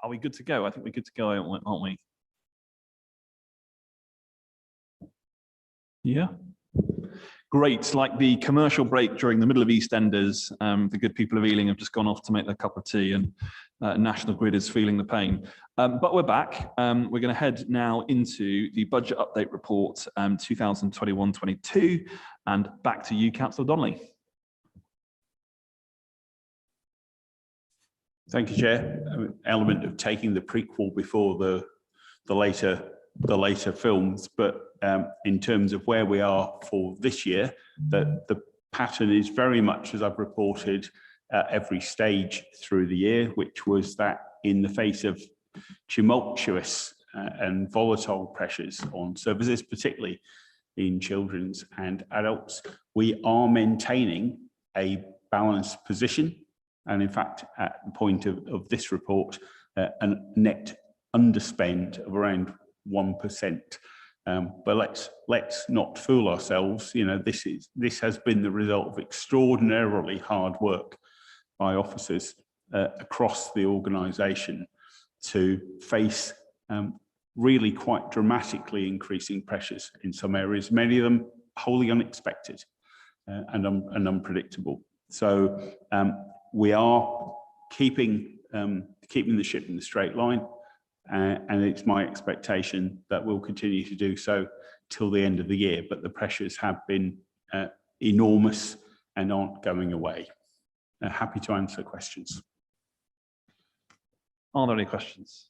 Are we good to go? I think we're good to go, aren't we? Yeah. Great. Like the commercial break during the middle of EastEnders, the good people of Ealing have just gone off to make their cup of tea, and National Grid is feeling the pain. But we're back. We're going to head now into the budget update report 2021-22, and back to you, Councillor Donnelly. Thank you, Chair. Element of taking the prequel before the later films, but in terms of where we are for this year, that the pattern is very much as I've reported at every stage through the year, which was that in the face of tumultuous and volatile pressures on services, particularly in children's and adults, we are maintaining a balanced position. And in fact, at the point of this report, a net underspend of around 1%. But let's not fool ourselves. You know, this has been the result of extraordinarily hard work by officers across the organisation to face really quite dramatically increasing pressures in some areas, many of them wholly unexpected and unpredictable. So we are keeping the ship in the straight line. And it's my expectation that we'll continue to do so till the end of the year, but the pressures have been enormous and aren't going away. Happy to answer questions. Are there any questions?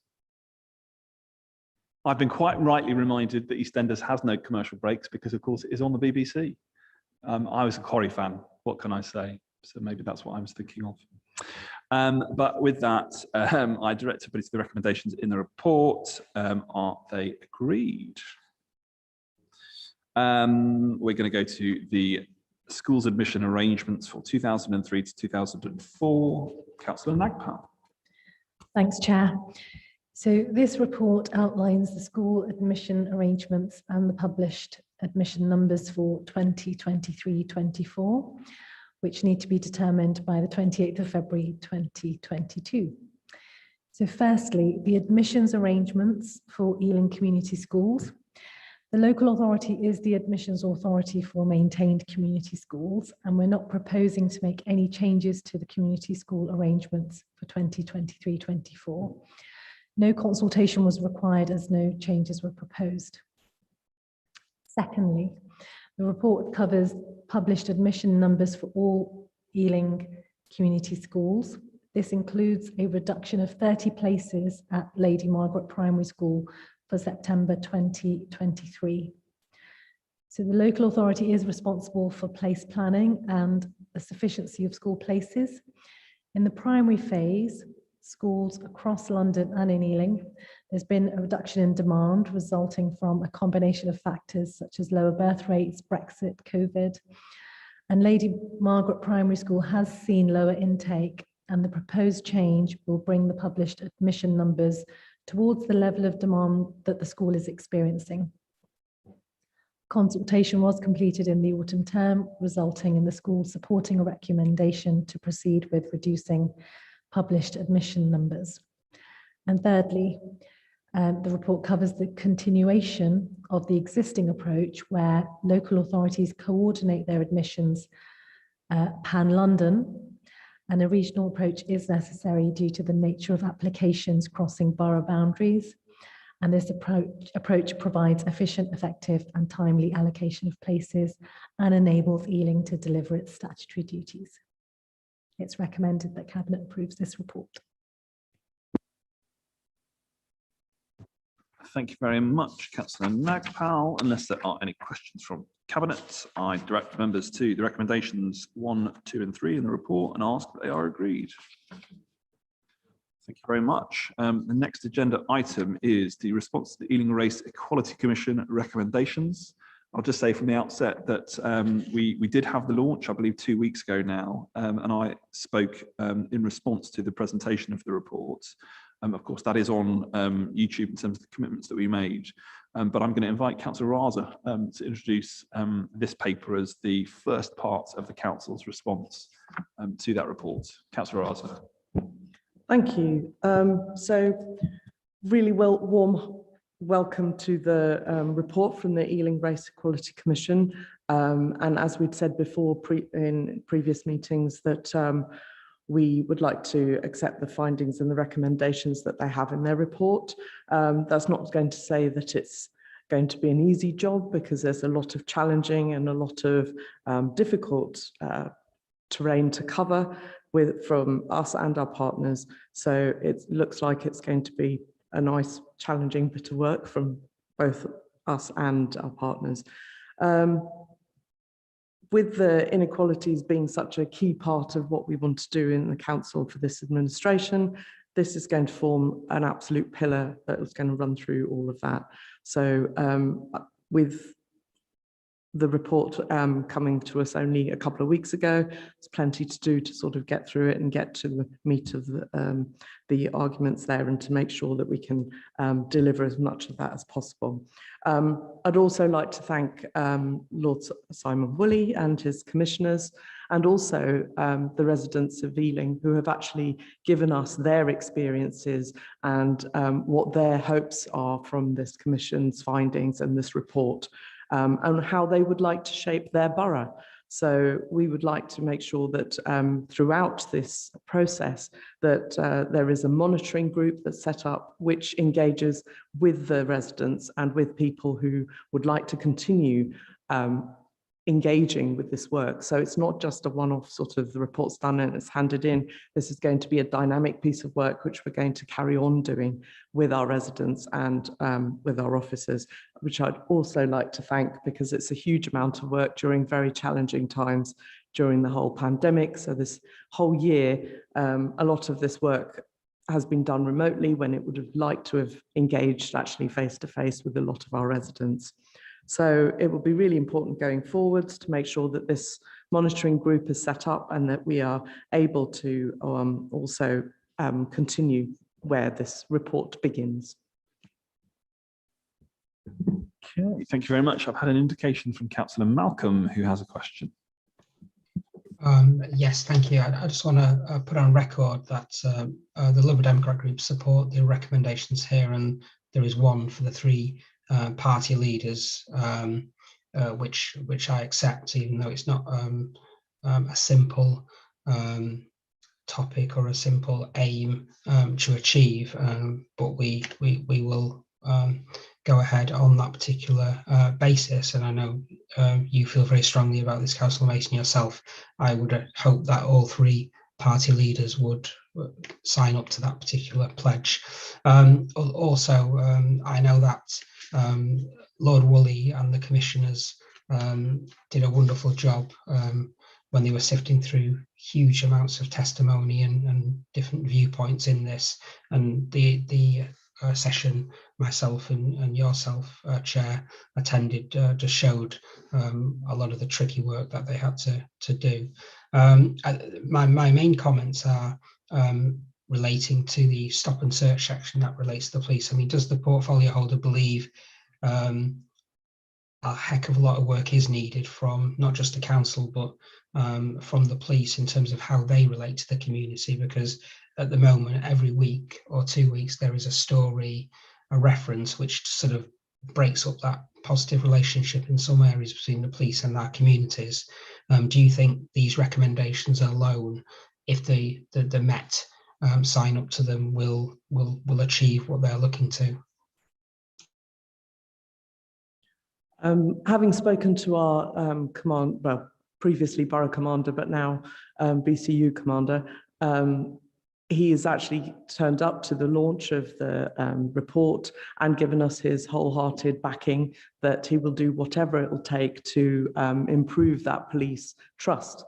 I've been quite rightly reminded that EastEnders has no commercial breaks because, of course, it is on the BBC. I was a Corrie fan, what can I say? So maybe that's what I was thinking of. But with that, I direct everybody to the recommendations in the report. Are they agreed? We're going to go to the schools admission arrangements for 2003 to 2004. Councillor Nagpal. Thanks, Chair. So this report outlines the school admission arrangements and the published admission numbers for 2023-24. Which need to be determined by the 28th of February 2022. So firstly, the admissions arrangements for Ealing Community Schools. The local authority is the admissions authority for maintained community schools, and we're not proposing to make any changes to the community school arrangements for 2023-24. No consultation was required as no changes were proposed. Secondly, the report covers published admission numbers for all Ealing community schools. This includes a reduction of 30 places at Lady Margaret Primary School for September 2023. So the local authority is responsible for place planning and the sufficiency of school places. In the primary phase, schools across London and in Ealing, there's been a reduction in demand resulting from a combination of factors such as lower birth rates, Brexit, COVID. And Lady Margaret Primary School has seen lower intake, and the proposed change will bring the published admission numbers towards the level of demand that the school is experiencing. Consultation was completed in the autumn term, resulting in the school supporting a recommendation to proceed with reducing published admission numbers. And thirdly, the report covers the continuation of the existing approach where local authorities coordinate their admissions pan-London, and a regional approach is necessary due to the nature of applications crossing borough boundaries. And this approach provides efficient, effective and timely allocation of places and enables Ealing to deliver its statutory duties. It's recommended that Cabinet approves this report. Thank you very much, Councillor Nagpal. Unless there are any questions from Cabinet, I direct members to the recommendations 1, 2 and 3 in the report and ask that they are agreed. Thank you very much. The next agenda item is the response to the Ealing Race Equality Commission recommendations. I'll just say from the outset that we did have the launch, I believe 2 weeks ago now, and I spoke in response to the presentation of the report. Of course, that is on YouTube in terms of the commitments that we made. But I'm going to invite Councillor Raza to introduce this paper as the first part of the Council's response to that report. Councillor Raza. Thank you. So really warm welcome to the report from the Ealing Race Equality Commission. And as we'd said before in previous meetings, that we would like to accept the findings and the recommendations that they have in their report. That's not going to say that it's going to be an easy job, because there's a lot of challenging and a lot of difficult terrain to cover from us and our partners. So it looks like it's going to be a nice challenging bit of work from both us and our partners. With the inequalities being such a key part of what we want to do in the council for this administration, this is going to form an absolute pillar that is going to run through all of that. So with the report coming to us only a couple of weeks ago, there's plenty to do to sort of get through it and get to the meat of the arguments there, and to make sure that we can deliver as much of that as possible. I'd also like to thank Lord Simon Woolley and his commissioners, and also the residents of Ealing, who have actually given us their experiences and what their hopes are from this commission's findings and this report. And how they would like to shape their borough. So we would like to make sure that throughout this process that there is a monitoring group that's set up, which engages with the residents and with people who would like to continue engaging with this work. So it's not just a one-off sort of the report's done and it's handed in. This is going to be a dynamic piece of work which we're going to carry on doing with our residents and with our officers, which I'd also like to thank, because it's a huge amount of work during very challenging times during the whole pandemic. So this whole year, a lot of this work has been done remotely when it would have liked to have engaged actually face-to-face with a lot of our residents. So it will be really important going forwards to make sure that this monitoring group is set up and that we are able to also continue where this report begins. Okay, thank you very much. I've had an indication from Councillor Malcolm, who has a question. Yes, thank you. I just want to put on record that the Liberal Democrat group support the recommendations here, and there is one for the three party leaders, which I accept, even though it's not a simple topic or a simple aim to achieve, but we will go ahead on that particular basis. And I know you feel very strongly about this, Councillor Mason, yourself. I would hope that all three party leaders would sign up to that particular pledge. Also, I know that Lord Woolley and the commissioners did a wonderful job when they were sifting through huge amounts of testimony and different viewpoints in this. And the session myself and yourself, Chair, attended just showed a lot of the tricky work that they had to do. My main comments are relating to the stop and search section that relates to the police. I mean, does the portfolio holder believe a heck of a lot of work is needed from not just the council, but from the police in terms of how they relate to the community? Because at the moment, every week or 2 weeks, there is a story, a reference, which sort of breaks up that positive relationship in some areas between the police and our communities. Do you think these recommendations alone, if the Met sign up to them, will achieve what they're looking to? Having spoken to our previously borough commander, but now BCU commander, he has actually turned up to the launch of the report and given us his wholehearted backing that he will do whatever it will take to improve that police trust,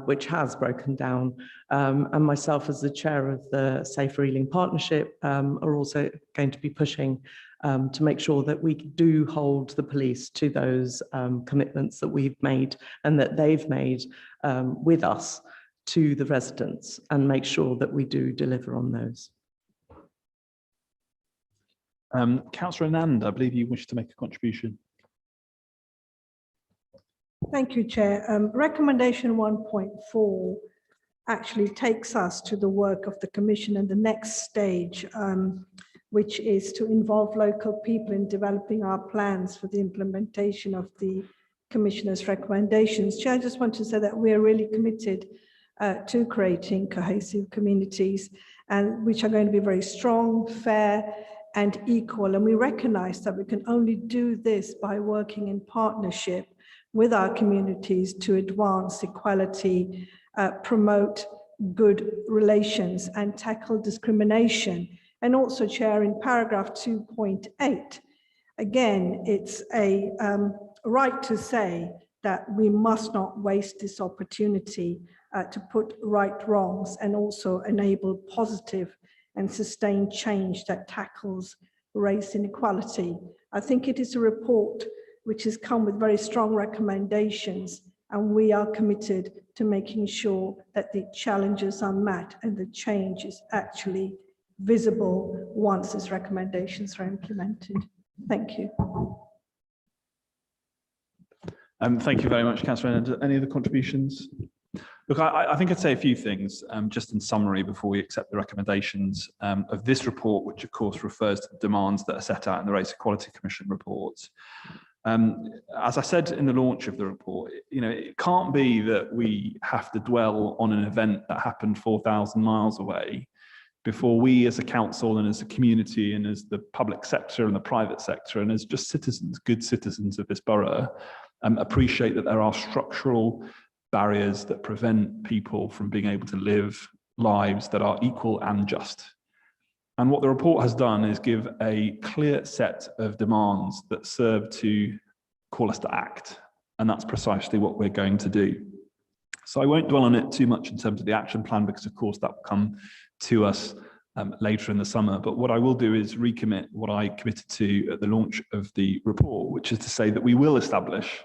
which has broken down. And myself, as the chair of the Safer Ealing Partnership, are also going to be pushing to make sure that we do hold the police to those commitments that we've made and that they've made with us to the residents, and make sure that we do deliver on those. Councillor Anand, I believe you wish to make a contribution. Thank you, Chair. Recommendation 1.4 actually takes us to the work of the Commission and the next stage, which is to involve local people in developing our plans for the implementation of the Commissioner's recommendations. Chair, I just want to say that we're really committed to creating cohesive communities, and which are going to be very strong, fair, and equal. And we recognize that we can only do this by working in partnership with our communities to advance equality, promote good relations, and tackle discrimination. And also, Chair, in paragraph 2.8, again, it's a right to say that we must not waste this opportunity to put right wrongs and also enable positive and sustained change that tackles race inequality. I think it is a report which has come with very strong recommendations, and we are committed to making sure that the challenges are met and the change is actually visible once these recommendations are implemented. Thank you. Thank you very much, Councillor. Any other contributions? Look, I think I'd say a few things just in summary before we accept the recommendations of this report, which of course refers to the demands that are set out in the Race Equality Commission report. As I said in the launch of the report, it can't be that we have to dwell on an event that happened 4,000 miles away before we as a council and as a community and as the public sector and the private sector and as just citizens, good citizens of this borough, appreciate that there are structural barriers that prevent people from being able to live lives that are equal and just. And what the report has done is give a clear set of demands that serve to call us to act. And that's precisely what we're going to do. So I won't dwell on it too much in terms of the action plan, because of course that will come to us later in the summer. But what I will do is recommit what I committed to at the launch of the report, which is to say that we will establish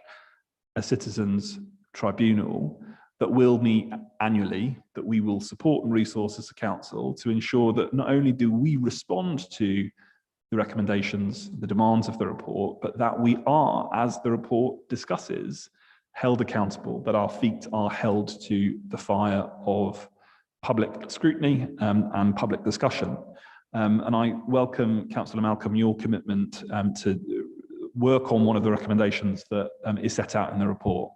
a citizens' tribunal that will meet annually, that we will support and resource as a council to ensure that not only do we respond to the recommendations, the demands of the report, but that we are, as the report discusses, held accountable, that our feet are held to the fire of public scrutiny and public discussion. And I welcome, Councillor Malcolm, your commitment to work on one of the recommendations that is set out in the report.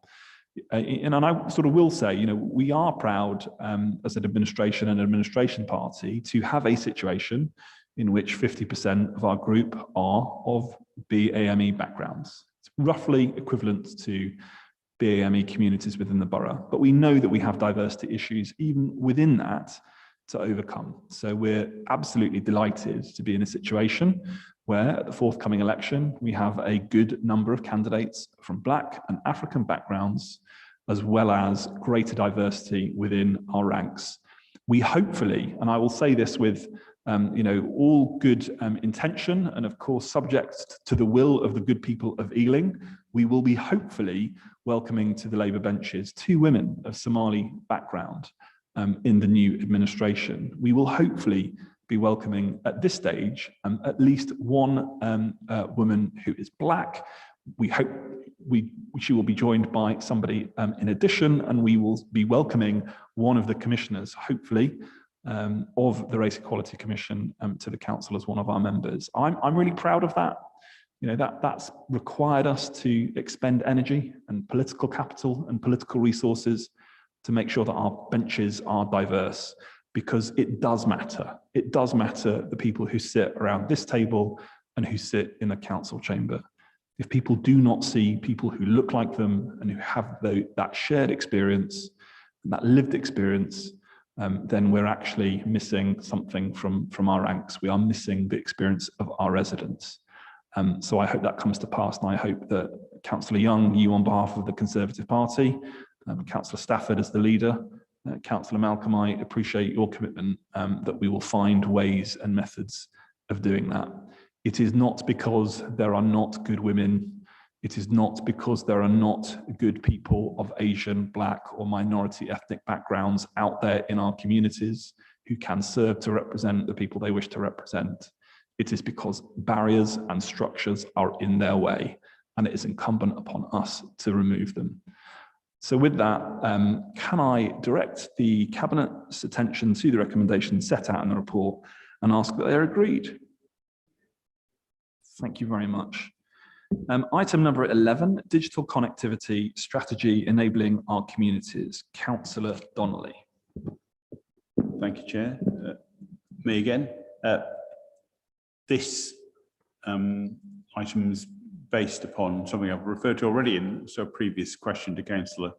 And I sort of will say, we are proud as an administration and administration party to have a situation in which 50% of our group are of BAME backgrounds. It's roughly equivalent to BAME communities within the borough, but we know that we have diversity issues even within that to overcome. So we're absolutely delighted to be in a situation where at the forthcoming election, we have a good number of candidates from Black and African backgrounds, as well as greater diversity within our ranks. We hopefully, and I will say this with all good intention, and of course subject to the will of the good people of Ealing, we will be hopefully welcoming to the Labour benches 2 women of Somali background in the new administration. We will hopefully be welcoming at this stage at least 1 woman who is Black. We hope she will be joined by somebody in addition, and we will be welcoming one of the commissioners, hopefully, of the Race Equality Commission to the council as one of our members. I'm really proud of that. That's required us to expend energy and political capital and political resources to make sure that our benches are diverse, because it does matter. It does matter the people who sit around this table and who sit in the council chamber. If people do not see people who look like them and who have that shared experience, that lived experience, then we're actually missing something from our ranks. We are missing the experience of our residents. So I hope that comes to pass, and I hope that Councillor Young, you on behalf of the Conservative Party, Councillor Stafford as the leader, Councillor Malcolm, I appreciate your commitment that we will find ways and methods of doing that. It is not because there are not good women. It is not because there are not good people of Asian, Black, or minority ethnic backgrounds out there in our communities who can serve to represent the people they wish to represent. It is because barriers and structures are in their way, and it is incumbent upon us to remove them. So with that, can I direct the Cabinet's attention to the recommendations set out in the report and ask that they're agreed? Thank you very much. Item number 11, digital connectivity strategy enabling our communities. Councillor Donnelly. Thank you, Chair. Me again. This item is based upon something I've referred to already in a previous question to Councillor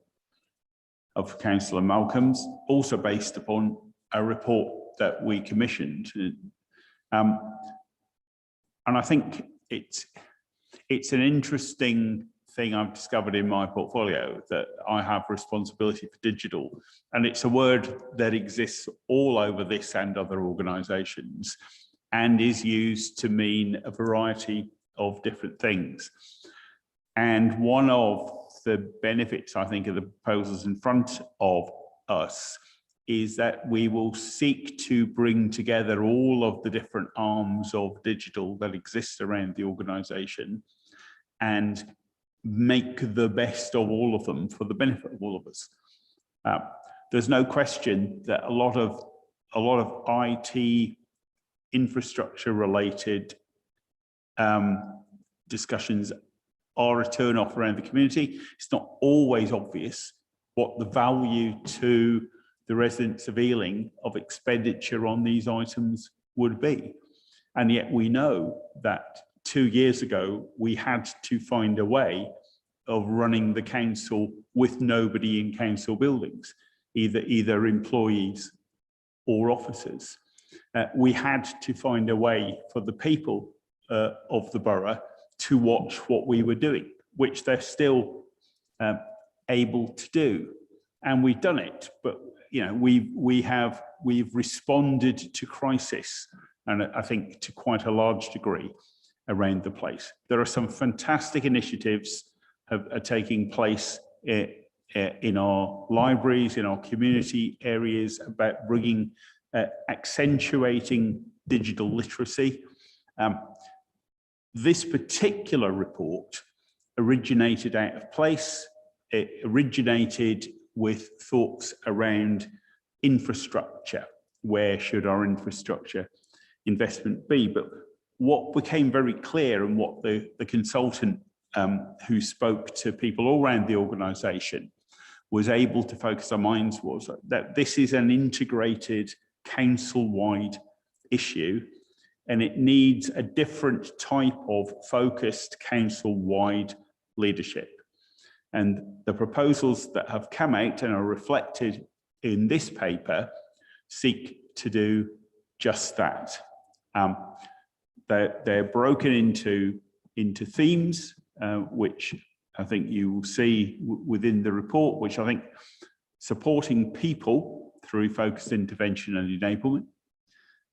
Malcolm's, also based upon a report that we commissioned. And I think it's an interesting thing I've discovered in my portfolio, that I have responsibility for digital, and it's a word that exists all over this and other organisations and is used to mean a variety of different things. And one of the benefits, I think, of the proposals in front of us is that we will seek to bring together all of the different arms of digital that exist around the organisation and make the best of all of them for the benefit of all of us. There's no question that a lot of IT infrastructure related discussions are a turn off around the community. It's not always obvious what the value to the residents of Ealing of expenditure on these items would be. And yet we know that 2 years ago, we had to find a way of running the council with nobody in council buildings, either employees or officers. We had to find a way for the people of the borough to watch what we were doing, which they're still able to do. And we've done it, but we've responded to crisis, and I think to quite a large degree around the place. There are some fantastic initiatives are taking place in our libraries, in our community areas, about bringing, accentuating digital literacy. This particular report originated out of place. It originated with thoughts around infrastructure. Where should our infrastructure investment be? But what became very clear, and what the consultant who spoke to people all around the organisation was able to focus our minds, was that this is an integrated council-wide issue, and it needs a different type of focused council-wide leadership. And the proposals that have come out and are reflected in this paper seek to do just that. They're broken into themes, which I think you will see within the report, which I think supporting people through focused intervention and enablement,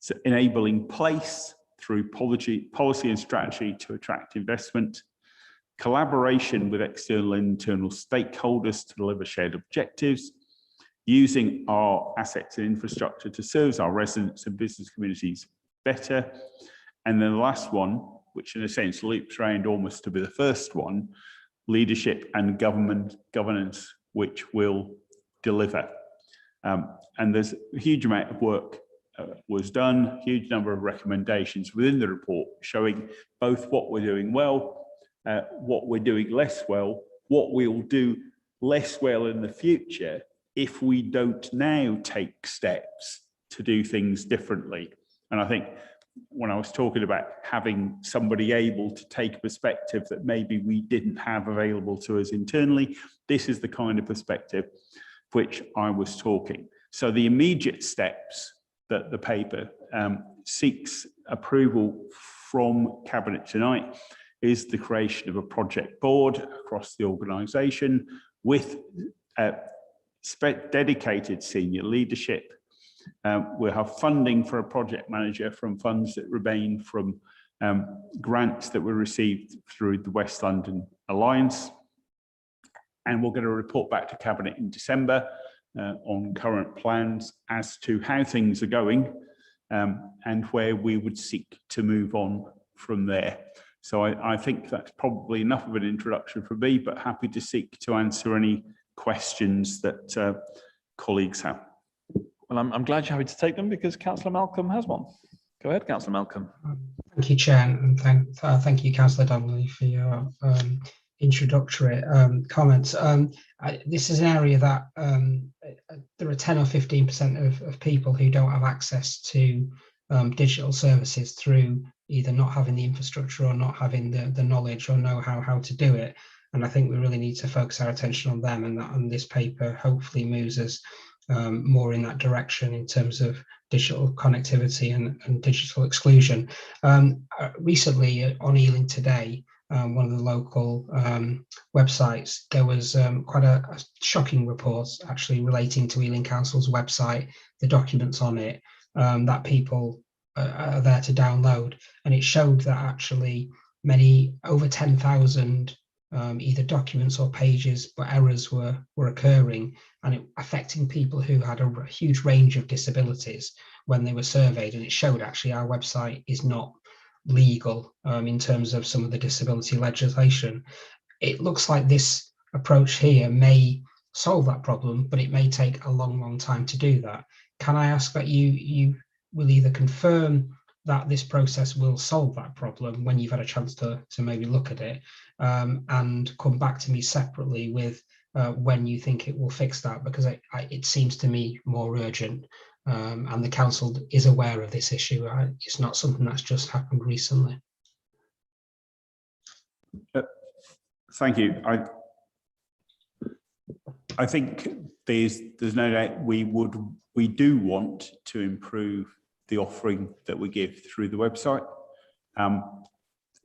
so enabling place through policy and strategy to attract investment, collaboration with external and internal stakeholders to deliver shared objectives, using our assets and infrastructure to serve our residents and business communities better. And then the last one, which in a sense loops around almost to be the first one, leadership and governance, which will deliver. And there's a huge amount of work was done, huge number of recommendations within the report showing both what we're doing well, what we're doing less well, what we'll do less well in the future if we don't now take steps to do things differently. And I think when I was talking about having somebody able to take a perspective that maybe we didn't have available to us internally, this is the kind of perspective which I was talking. So the immediate steps that the paper seeks approval from Cabinet tonight is the creation of a project board across the organisation with dedicated senior leadership. We'll have funding for a project manager from funds that remain from grants that were received through the West London Alliance. And we're going to report back to Cabinet in December on current plans as to how things are going and where we would seek to move on from there. So I think that's probably enough of an introduction from me, but happy to seek to answer any questions that colleagues have. Well, I'm glad you're happy to take them because Councillor Malcolm has one. Go ahead, Councillor Malcolm. Thank you, Chair, and thank you, Councillor Donnelly, for your introductory comments. This is an area that there are 10 or 15% of people who don't have access to digital services through either not having the infrastructure or not having the knowledge or know-how how to do it. And I think we really need to focus our attention on them, and this paper hopefully moves us more in that direction in terms of digital connectivity and digital exclusion. Recently on Ealing Today, one of the local websites, there was quite a shocking report actually relating to Ealing Council's website, the documents on it that people are there to download, and it showed that actually over 10,000 either documents or pages, but errors were occurring, and it affecting people who had a huge range of disabilities when they were surveyed. And it showed actually our website is not legal in terms of some of the disability legislation. It looks like this approach here may solve that problem, but it may take a long time to do that. Can I ask that you will either confirm that this process will solve that problem when you've had a chance to maybe look at it, and come back to me separately with when you think it will fix that, because it seems to me more urgent, and the council is aware of this issue. It's not something that's just happened recently. Thank you. I think there's no doubt we do want to improve the offering that we give through the website.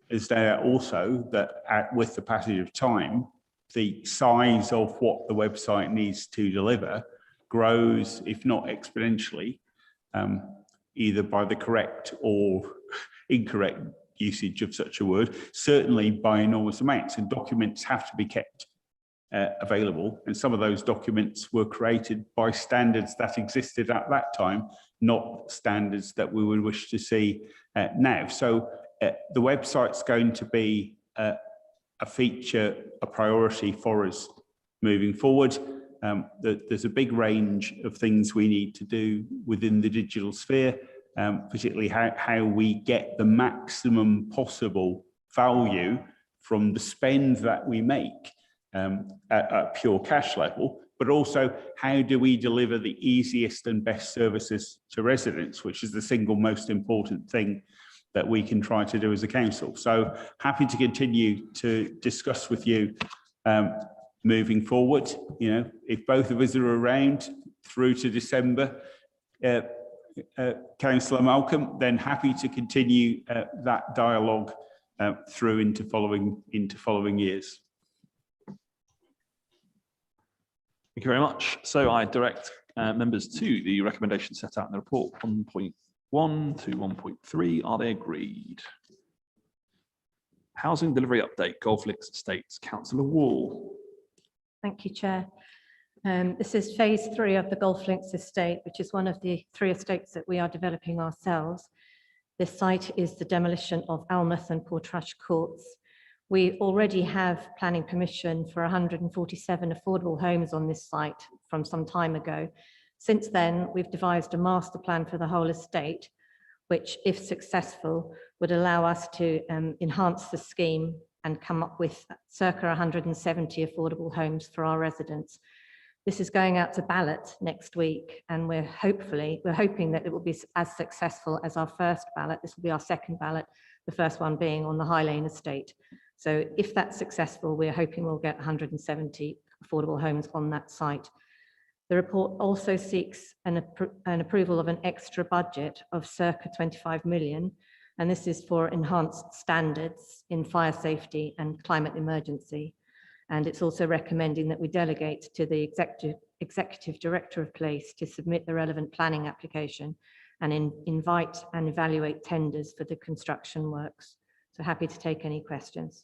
Is there also that with the passage of time, the size of what the website needs to deliver grows, if not exponentially, either by the correct or incorrect usage of such a word, certainly by enormous amounts, and documents have to be kept available. And some of those documents were created by standards that existed at that time, not standards that we would wish to see now. So the website's going to be a feature, a priority for us moving forward. There's a big range of things we need to do within the digital sphere, particularly how we get the maximum possible value from the spend that we make at a pure cash level, but also how do we deliver the easiest and best services to residents, which is the single most important thing that we can try to do as a council. So happy to continue to discuss with you moving forward. You know, if both of us are around through to December, Councillor Malcolm, then happy to continue that dialogue through into following years. Thank you very much. So I direct members to the recommendations set out in the report 1.1 to 1.3. Are they agreed? Housing delivery update, Golf Links Estates. Councillor Wall. Thank you, Chair. This is phase 3 of the Golf Links estate, which is one of the 3 estates that we are developing ourselves. This site is the demolition of Almouth and Portrush Courts. We already have planning permission for 147 affordable homes on this site from some time ago. Since then, we've devised a master plan for the whole estate, which, if successful, would allow us to enhance the scheme and come up with circa 170 affordable homes for our residents. This is going out to ballot next week, and we're hoping that it will be as successful as our first ballot. This will be our second ballot, the first one being on the High Lane estate. So if that's successful, we're hoping we'll get 170 affordable homes on that site. The report also seeks an approval of an extra budget of circa 25 million, and this is for enhanced standards in fire safety and climate emergency. And it's also recommending that we delegate to the executive director of place to submit the relevant planning application and invite and evaluate tenders for the construction works. So happy to take any questions.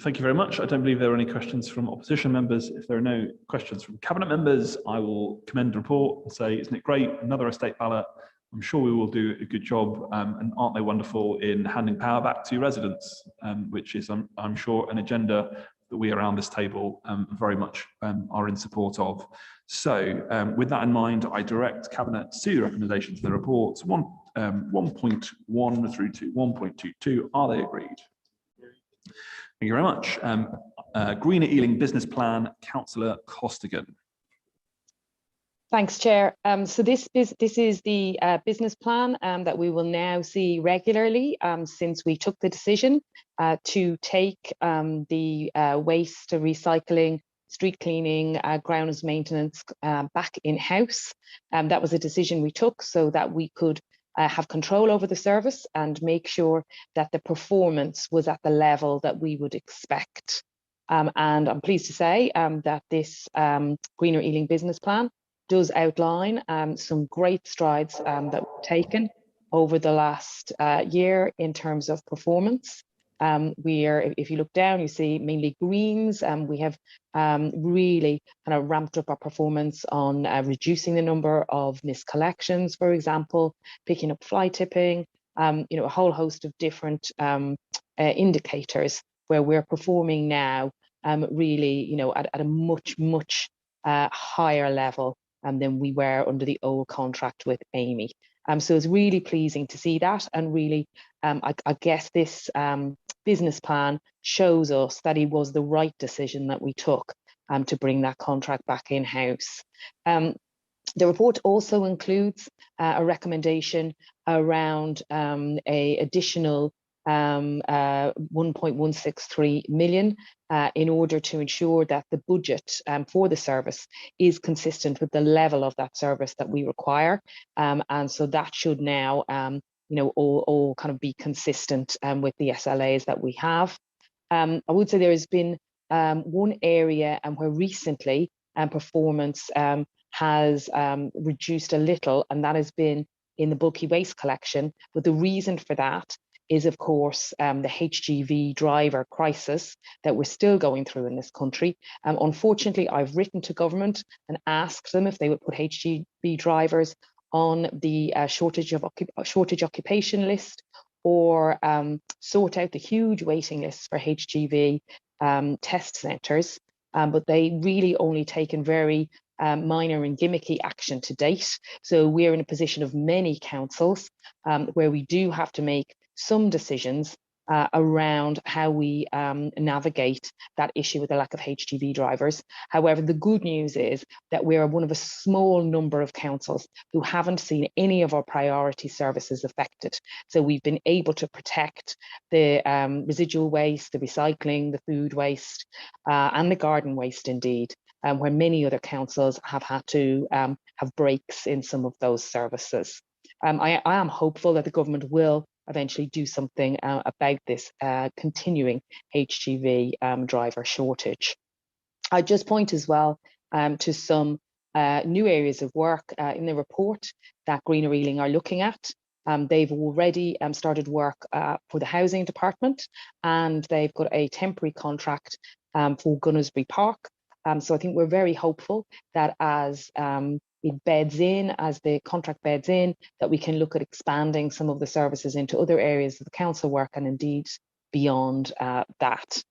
Thank you very much. I don't believe there are any questions from opposition members. If there are no questions from cabinet members, I will commend the report and say, isn't it great? Another estate ballot. I'm sure we will do a good job, and aren't they wonderful in handing power back to residents, which is, I'm sure, an agenda that we around this table very much are in support of. So with that in mind, I direct Cabinet to the recommendations in the reports 1.1 through to 1.22. Are they agreed? Thank you very much. Greener Ealing Business Plan, Councillor Costigan. Thanks, Chair. So this is the business plan that we will now see regularly since we took the decision to take the waste, recycling, street cleaning, grounds maintenance back in-house. That was a decision we took so that we could have control over the service and make sure that the performance was at the level that we would expect. And I'm pleased to say that this Greener Ealing business plan does outline some great strides that were taken over the last year in terms of performance. If you look down, you see mainly greens. We have really kind of ramped up our performance on reducing the number of missed collections, for example, picking up fly tipping, a whole host of different indicators where we're performing now really, at a much higher level than we were under the old contract with Amy. So it's really pleasing to see that, and really, I guess this business plan shows us that it was the right decision that we took to bring that contract back in-house. The report also includes a recommendation around a additional 1.163 million in order to ensure that the budget for the service is consistent with the level of that service that we require. And so that should now, all kind of be consistent with the SLAs that we have. I would say there has been one area where recently performance has reduced a little, and that has been in the bulky waste collection. But the reason for that is, of course, the HGV driver crisis that we're still going through in this country. Unfortunately, I've written to government and asked them if they would put HGV drivers on the shortage occupation list, or sort out the huge waiting lists for HGV test centres. But they really only taken very minor and gimmicky action to date. So we're in a position of many councils where we do have to make some decisions around how we navigate that issue with the lack of HGV drivers. However, the good news is that we're one of a small number of councils who haven't seen any of our priority services affected. So we've been able to protect the residual waste, the recycling, the food waste, and the garden waste indeed, where many other councils have had to have breaks in some of those services. I am hopeful that the government will eventually do something about this continuing HGV driver shortage. I just point as well to some new areas of work in the report that Greener Ealing are looking at. They've already started work for the housing department, and they've got a temporary contract for Gunnersbury Park. So I think we're very hopeful that as it beds in, as the contract beds in, that we can look at expanding some of the services into other areas of the council work, and indeed beyond that.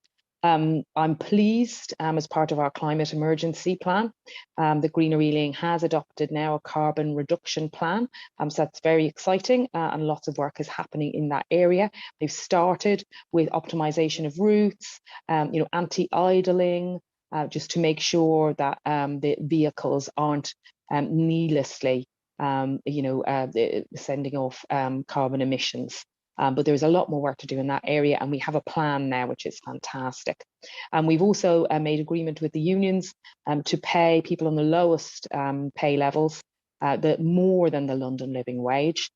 I'm pleased as part of our climate emergency plan, the Greener Ealing has adopted now a carbon reduction plan. So that's very exciting, and lots of work is happening in that area. They've started with optimization of routes, anti-idling, just to make sure that the vehicles aren't needlessly, sending off carbon emissions. But there's a lot more work to do in that area, and we have a plan now, which is fantastic. And we've also made agreement with the unions to pay people on the lowest pay levels more than the London living wage.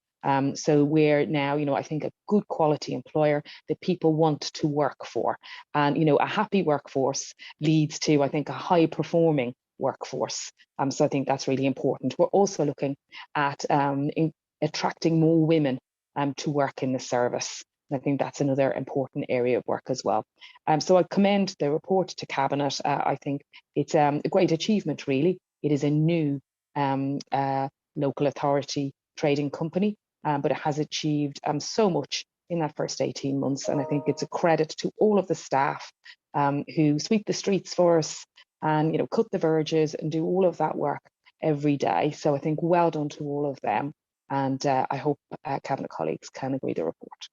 So we're now, I think, a good quality employer that people want to work for. And, a happy workforce leads to, I think, a high performing workforce. So I think that's really important. We're also looking at attracting more women to work in the service. And I think that's another important area of work as well. So I commend the report to Cabinet. I think it's a great achievement, really. It is a new local authority trading company, but it has achieved so much in that first 18 months. And I think it's a credit to all of the staff who sweep the streets for us and cut the verges and do all of that work every day. So I think well done to all of them, and I hope Cabinet colleagues can agree the report.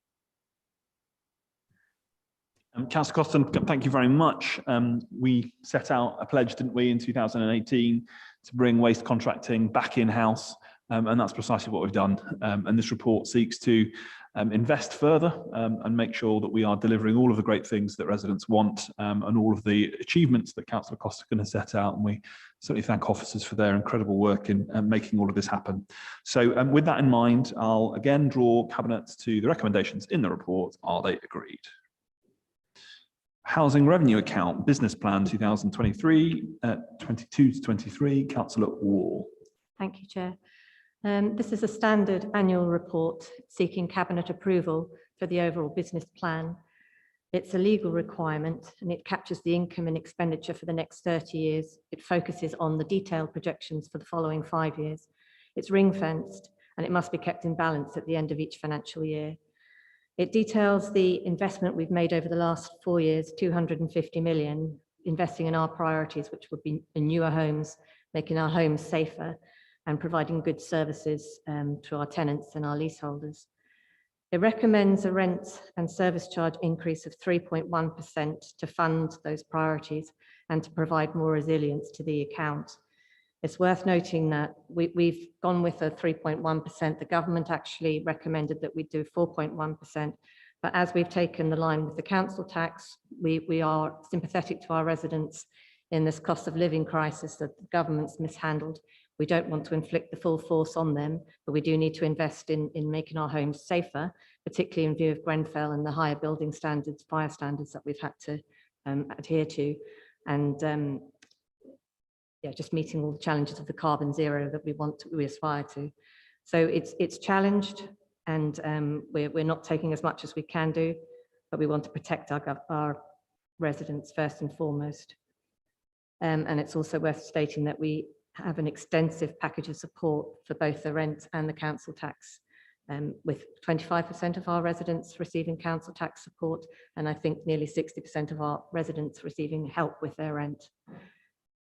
Councillor Coston, thank you very much. We set out a pledge, didn't we, in 2018 to bring waste contracting back in-house, and that's precisely what we've done. And this report seeks to invest further and make sure that we are delivering all of the great things that residents want, and all of the achievements that Councillor Costigan has set out. And we certainly thank officers for their incredible work in making all of this happen. So with that in mind, I'll again draw Cabinet to the recommendations in the report. Are they agreed? Housing Revenue Account, Business Plan 2023, 22 to 23, Councillor Wall. Thank you, Chair. This is a standard annual report seeking Cabinet approval for the overall business plan. It's a legal requirement and it captures the income and expenditure for the next 30 years. It focuses on the detailed projections for the following 5 years. It's ring-fenced and it must be kept in balance at the end of each financial year. It details the investment we've made over the last 4 years, 250 million, investing in our priorities, which would be in newer homes, making our homes safer and providing good services to our tenants and our leaseholders. It recommends a rent and service charge increase of 3.1% to fund those priorities and to provide more resilience to the account. It's worth noting that we've gone with a 3.1%. The government actually recommended that we do 4.1%. But as we've taken the line with the council tax, we are sympathetic to our residents in this cost of living crisis that the government's mishandled. We don't want to inflict the full force on them, but we do need to invest in making our homes safer, particularly in view of Grenfell and the higher building standards, fire standards that we've had to adhere to. And yeah, just meeting all the challenges of the carbon zero that we aspire to. So it's challenged, and we're not taking as much as we can do, but we want to protect our residents first and foremost. And it's also worth stating that we have an extensive package of support for both the rent and the council tax, with 25% of our residents receiving council tax support, and I think nearly 60% of our residents receiving help with their rent.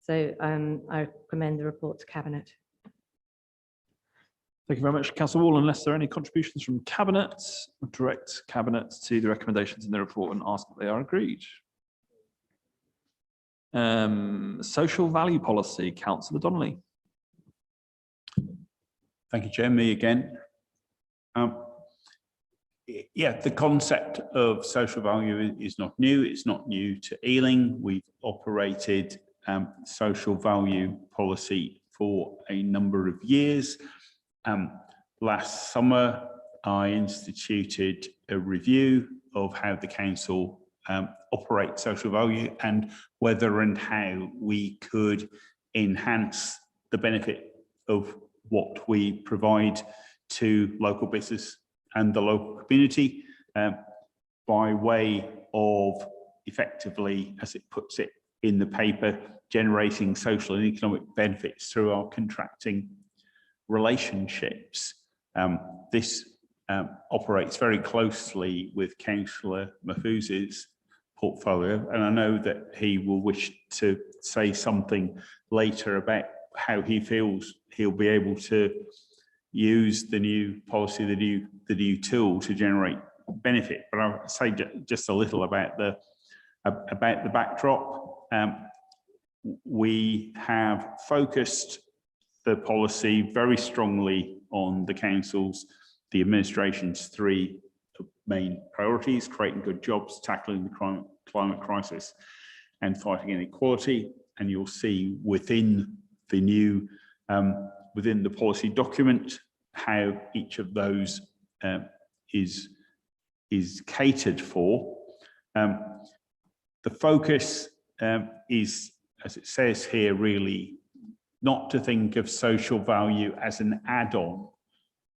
So I recommend the report to Cabinet. Thank you very much, Councillor Wall. Unless there are any contributions from Cabinet, I'll direct Cabinet to the recommendations in the report and ask that they are agreed. Social value policy, Councillor Donnelly. Thank you, Chair. Me again. Yeah, the concept of social value is not new. It's not new to Ealing. We've operated social value policy for a number of years. Last summer, I instituted a review of how the council operates social value and whether and how we could enhance the benefit of what we provide to local business and the local community by way of effectively, as it puts it in the paper, generating social and economic benefits through our contracting relationships. This operates very closely with Councillor Mahfouz's portfolio, and I know that he will wish to say something later about how he feels he'll be able to use the new policy, the new tool to generate benefit. But I'll say just a little about the backdrop. We have focused the policy very strongly on the council's, the administration's three main priorities: creating good jobs, tackling the climate crisis, and fighting inequality. And you'll see within the new, within the policy document, how each of those is catered for. The focus is, as it says here, really not to think of social value as an add-on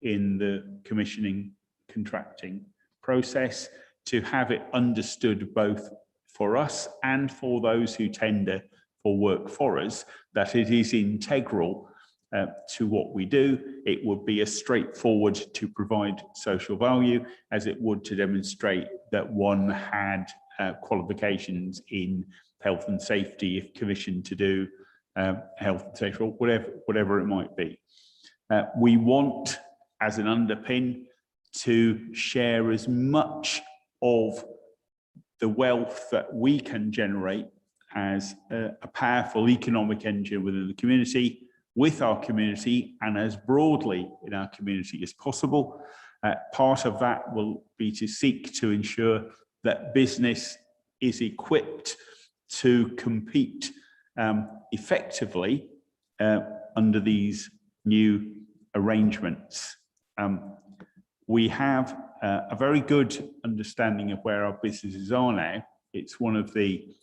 in the commissioning contracting process, to have it understood both for us and for those who tender for work for us, that it is integral to what we do. It would be as straightforward to provide social value as it would to demonstrate that one had qualifications in health and safety if commissioned to do health and safety, or whatever it might be. We want, as an underpin, to share as much of the wealth that we can generate as a powerful economic engine within the community, with our community, and as broadly in our community as possible. Part of that will be to seek to ensure that business is equipped to compete effectively under these new arrangements. We have a very good understanding of where our businesses are now. It's one of the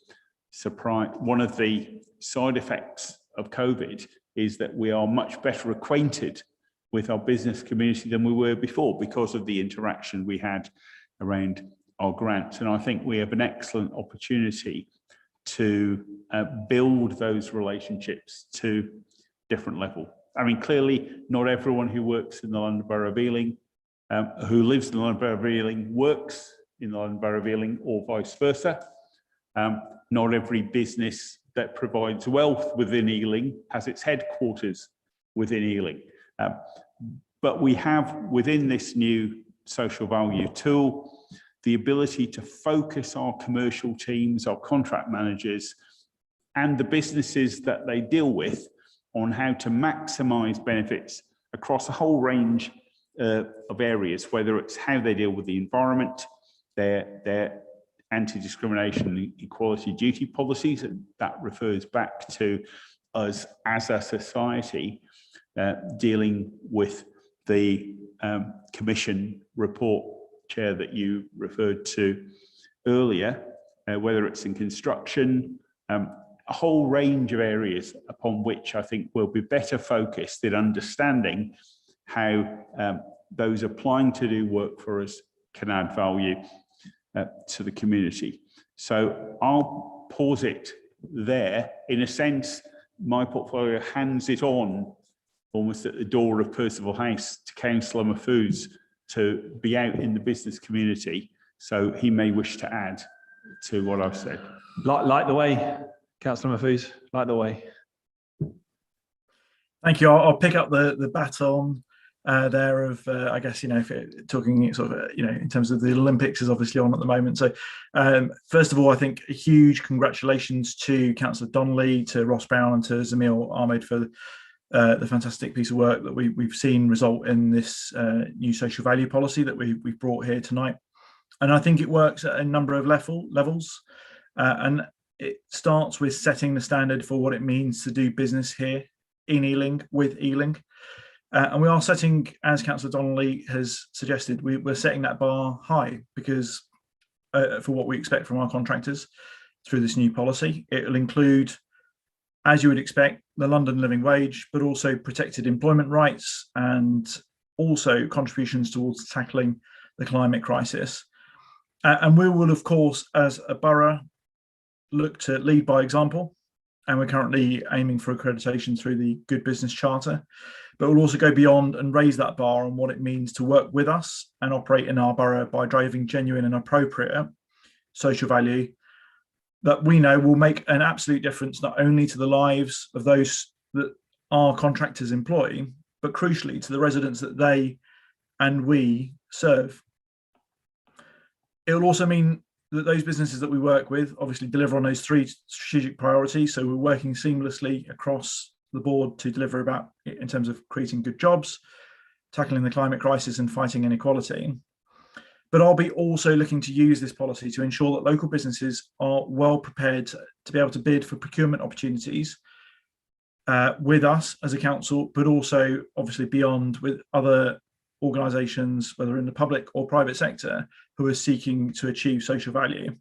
side effects of COVID is that we are much better acquainted with our business community than we were before because of the interaction we had around our grants. And I think we have an excellent opportunity to build those relationships to different level. I mean, clearly not everyone who works in the London Borough of Ealing, who lives in the London Borough of Ealing, works in the London Borough of Ealing, or vice versa. Not every business that provides wealth within Ealing has its headquarters within Ealing. But we have, within this new social value tool, the ability to focus our commercial teams, our contract managers, and the businesses that they deal with on how to maximize benefits across a whole range of areas, whether it's how they deal with the environment, their anti-discrimination and equality duty policies, and that refers back to us as a society dealing with the Commission report, Chair, that you referred to earlier, whether it's in construction, a whole range of areas upon which I think we'll be better focused in understanding how those applying to do work for us can add value to the community. So I'll pause it there. In a sense, my portfolio hands it on almost at the door of Percival House to Councillor Mahfouz to be out in the business community. So he may wish to add to what I've said. Like the way, Councillor Mahfouz, like the way. Thank you. I'll pick up the baton there of, I guess, if talking sort of, in terms of the Olympics is obviously on at the moment. So first of all, I think a huge congratulations to Councillor Donnelly, to Ross Brown and to Zamil Ahmed for the fantastic piece of work that we've seen result in this new social value policy that we've brought here tonight. And I think it works at a number of levels. And it starts with setting the standard for what it means to do business here in Ealing, with Ealing. And we are setting, as Councillor Donnelly has suggested, we're setting that bar high because for what we expect from our contractors through this new policy. It will include, as you would expect, the London living wage, but also protected employment rights and also contributions towards tackling the climate crisis. And we will, of course, as a borough, look to lead by example. And we're currently aiming for accreditation through the Good Business Charter. But we'll also go beyond and raise that bar on what it means to work with us and operate in our borough by driving genuine and appropriate social value that we know will make an absolute difference not only to the lives of those that our contractors employ, but crucially to the residents that they and we serve. It will also mean that those businesses that we work with obviously deliver on those three strategic priorities. So we're working seamlessly across the board to deliver about in terms of creating good jobs, tackling the climate crisis and fighting inequality. But I'll be also looking to use this policy to ensure that local businesses are well prepared to be able to bid for procurement opportunities with us as a council, but also obviously beyond with other organisations, whether in the public or private sector, who are seeking to achieve social value.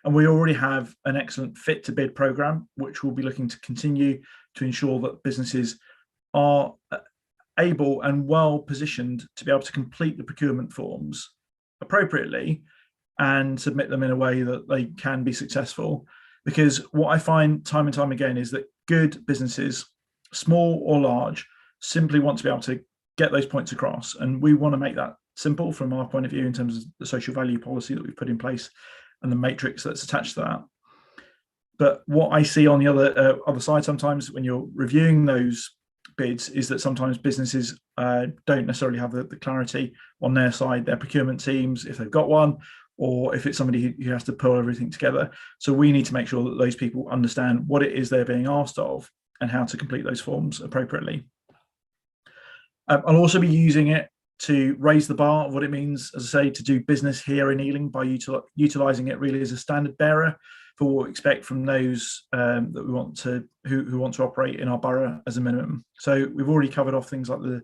And we already have an excellent Fit to Bid programme, which we'll be looking to continue to ensure that businesses are able and well positioned to be able to complete the procurement forms appropriately and submit them in a way that they can be successful. Because what I find time and time again is that good businesses, small or large, simply want to be able to get those points across. And we want to make that simple from our point of view in terms of the social value policy that we've put in place and the matrix that's attached to that. But what I see on the other side sometimes when you're reviewing those bids is that sometimes businesses don't necessarily have the clarity on their side, their procurement teams, if they've got one, or if it's somebody who has to pull everything together. So we need to make sure that those people understand what it is they're being asked of and how to complete those forms appropriately. I'll also be using it to raise the bar of what it means, as I say, to do business here in Ealing by utilising it really as a standard bearer for what we expect from those that we want to who want to operate in our borough as a minimum. So we've already covered off things like the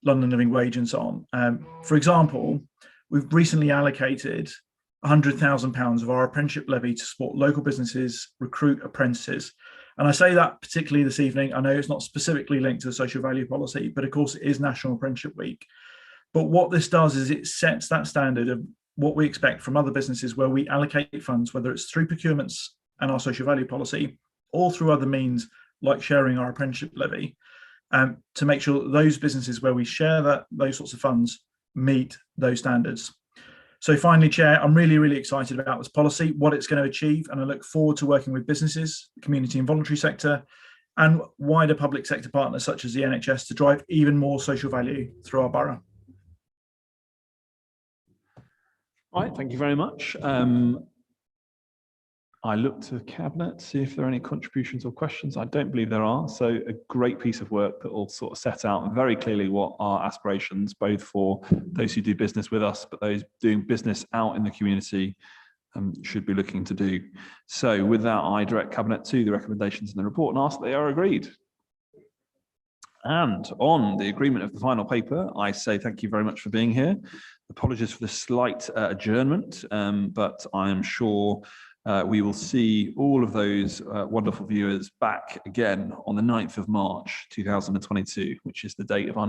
London Living Wage and so on. For example, we've recently allocated £100,000 of our apprenticeship levy to support local businesses recruit apprentices. And I say that particularly this evening. I know it's not specifically linked to the social value policy, but of course it is National Apprenticeship Week. But what this does is it sets that standard of what we expect from other businesses where we allocate funds, whether it's through procurements and our social value policy, or through other means like sharing our apprenticeship levy, to make sure that those businesses where we share those sorts of funds meet those standards. So finally, Chair, I'm really, really excited about this policy, what it's going to achieve, and I look forward to working with businesses, the community and voluntary sector, and wider public sector partners such as the NHS to drive even more social value through our borough. All right, thank you very much. I look to Cabinet, see if there are any contributions or questions. I don't believe there are. So a great piece of work that will sort of set out very clearly what our aspirations, both for those who do business with us, but those doing business out in the community should be looking to do. So with that, I direct Cabinet to the recommendations in the report and ask that they are agreed. And on the agreement of the final paper, I say thank you very much for being here. Apologies for the slight adjournment, but I am sure we will see all of those wonderful viewers back again on the 9th of March 2022, which is the date of our